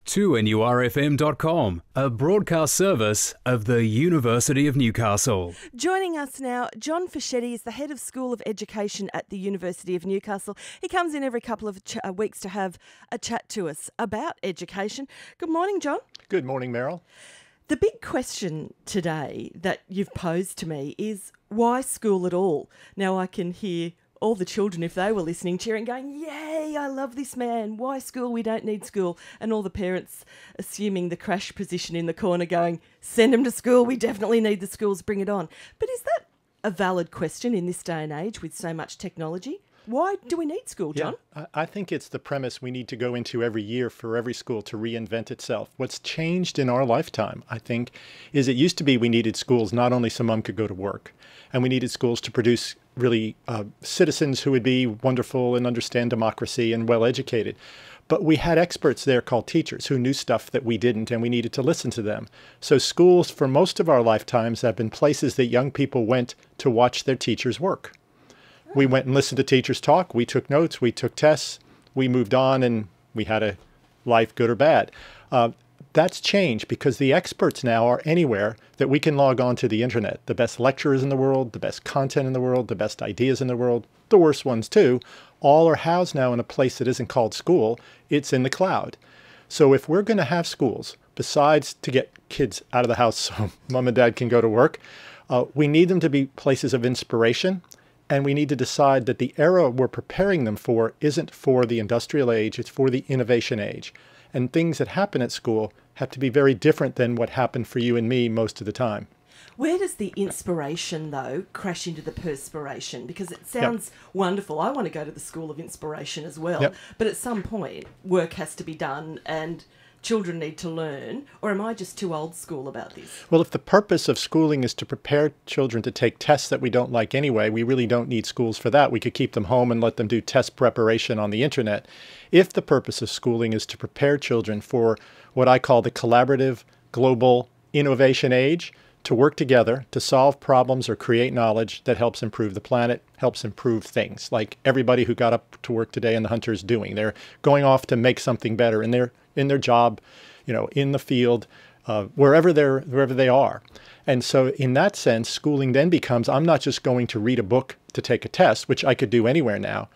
2NURFM.com, a broadcast service of the University of Newcastle. Joining us now, John Fischetti is the Head of School of Education at the University of Newcastle. He comes in every couple of weeks to have a chat to us about education. Good morning, John. Good morning, Meryl. The big question today that you've posed to me is why school at all? Now I can hear all the children, if they were listening, cheering, going, yay, I love this man. Why school? We don't need school. And all the parents assuming the crash position in the corner going, send them to school. We definitely need the schools. Bring it on. But is that a valid question in this day and age with so much technology? Why do we need school, John? Yeah, I think it's the premise we need to go into every year for every school to reinvent itself. What's changed in our lifetime, I think, is it used to be we needed schools not only so mom could go to work, and we needed schools to produce really citizens who would be wonderful and understand democracy and well-educated. But we had experts there called teachers who knew stuff that we didn't, and we needed to listen to them. So schools, for most of our lifetimes, have been places that young people went to watch their teachers work. We went and listened to teachers talk. We took notes. We took tests. We moved on, and we had a life, good or bad. That's changed because the experts now are anywhere that we can log on to the internet. The best lecturers in the world, the best content in the world, the best ideas in the world, the worst ones too, all are housed now in a place that isn't called school. It's in the cloud. So if we're going to have schools, besides to get kids out of the house so mom and dad can go to work, we need them to be places of inspiration. And we need to decide that the era we're preparing them for isn't for the industrial age, it's for the innovation age. And things that happen at school have to be very different than what happened for you and me most of the time. Where does the inspiration, though, crash into the perspiration? Because it sounds wonderful. I want to go to the School of Inspiration as well. But at some point, work has to be done and children need to learn, or am I just too old school about this? Well, if the purpose of schooling is to prepare children to take tests that we don't like anyway, we really don't need schools for that. We could keep them home and let them do test preparation on the internet. If the purpose of schooling is to prepare children for what I call the collaborative, global innovation age, to work together to solve problems or create knowledge that helps improve the planet, helps improve things, like everybody who got up to work today in the Hunter is doing. They're going off to make something better in their job, in the field, wherever they are. And so in that sense, schooling then becomes, I'm not just going to read a book to take a test, which I could do anywhere now.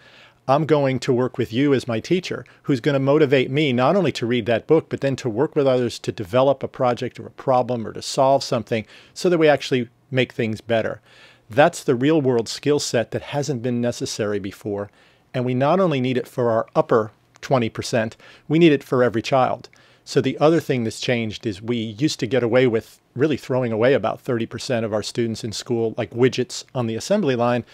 I'm going to work with you as my teacher, who's going to motivate me not only to read that book, but then to work with others to develop a project or a problem or to solve something so that we actually make things better. That's the real world skill set that hasn't been necessary before. And we not only need it for our upper 20%, we need it for every child. So the other thing that's changed is we used to get away with really throwing away about 30% of our students in school like widgets on the assembly line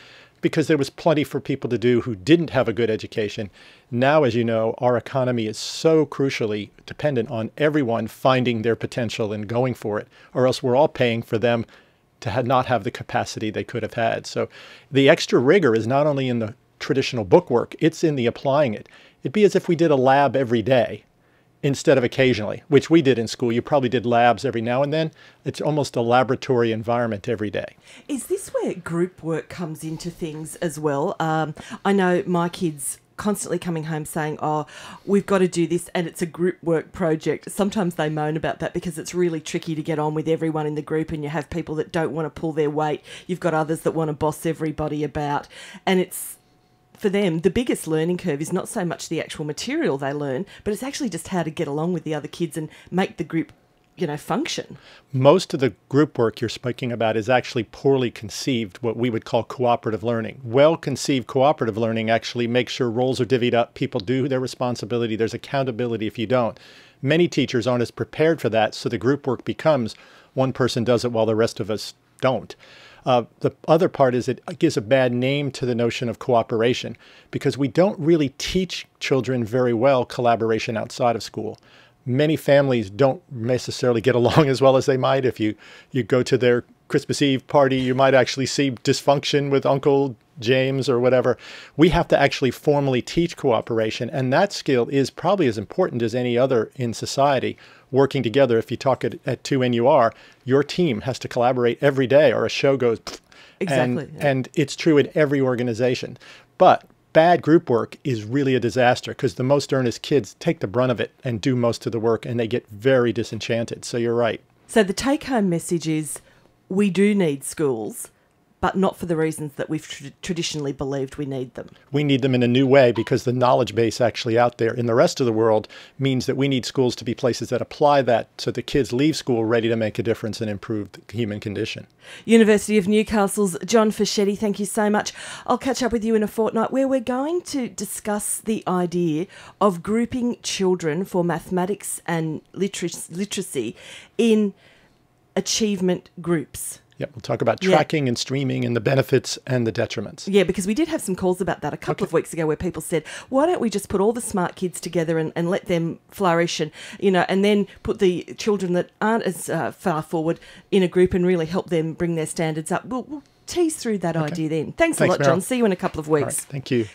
because there was plenty for people to do who didn't have a good education. Now, as you know, our economy is so crucially dependent on everyone finding their potential and going for it, or else we're all paying for them to not have the capacity they could have had. So the extra rigor is not only in the traditional book work, it's in the applying it. It'd be as if we did a lab every day instead of occasionally, which we did in school. You probably did labs every now and then. It's almost a laboratory environment every day. Is this where group work comes into things as well? I know my kids constantly coming home saying, oh, we've got to do this and it's a group work project. Sometimes they moan about that because it's really tricky to get on with everyone in the group and you have people that don't want to pull their weight. You've got others that want to boss everybody about. And it's, for them, the biggest learning curve is not so much the actual material they learn, but it's actually just how to get along with the other kids and make the group, function. Most of the group work you're speaking about is actually poorly conceived, what we would call cooperative learning. Well-conceived cooperative learning actually makes sure roles are divvied up, people do their responsibility, there's accountability if you don't. Many teachers aren't as prepared for that, so the group work becomes one person does it while the rest of us don't. The other part is it gives a bad name to the notion of cooperation because we don't really teach children very well collaboration outside of school. Many families don't necessarily get along as well as they might. If you go to their Christmas Eve party, you might actually see dysfunction with Uncle James or whatever. We have to actually formally teach cooperation, and that skill is probably as important as any other in society. Working together, if you talk at 2NUR, your team has to collaborate every day or a show goes exactly. And it's true in every organization. But bad group work is really a disaster because the most earnest kids take the brunt of it and do most of the work, and they get very disenchanted. So you're right. So the take-home message is we do need schools, but not for the reasons that we've traditionally believed we need them. We need them in a new way because the knowledge base actually out there in the rest of the world means that we need schools to be places that apply that so the kids leave school ready to make a difference and improve the human condition. University of Newcastle's John Fischetti, thank you so much. I'll catch up with you in a fortnight where we're going to discuss the idea of grouping children for mathematics and literacy in achievement groups. Yeah, we'll talk about tracking and streaming and the benefits and the detriments. Yeah, because we did have some calls about that a couple of weeks ago where people said, why don't we just put all the smart kids together and let them flourish and, and then put the children that aren't as far forward in a group and really help them bring their standards up. We'll tease through that idea then. Thanks a lot, Meryl. John. See you in a couple of weeks. All right, thank you.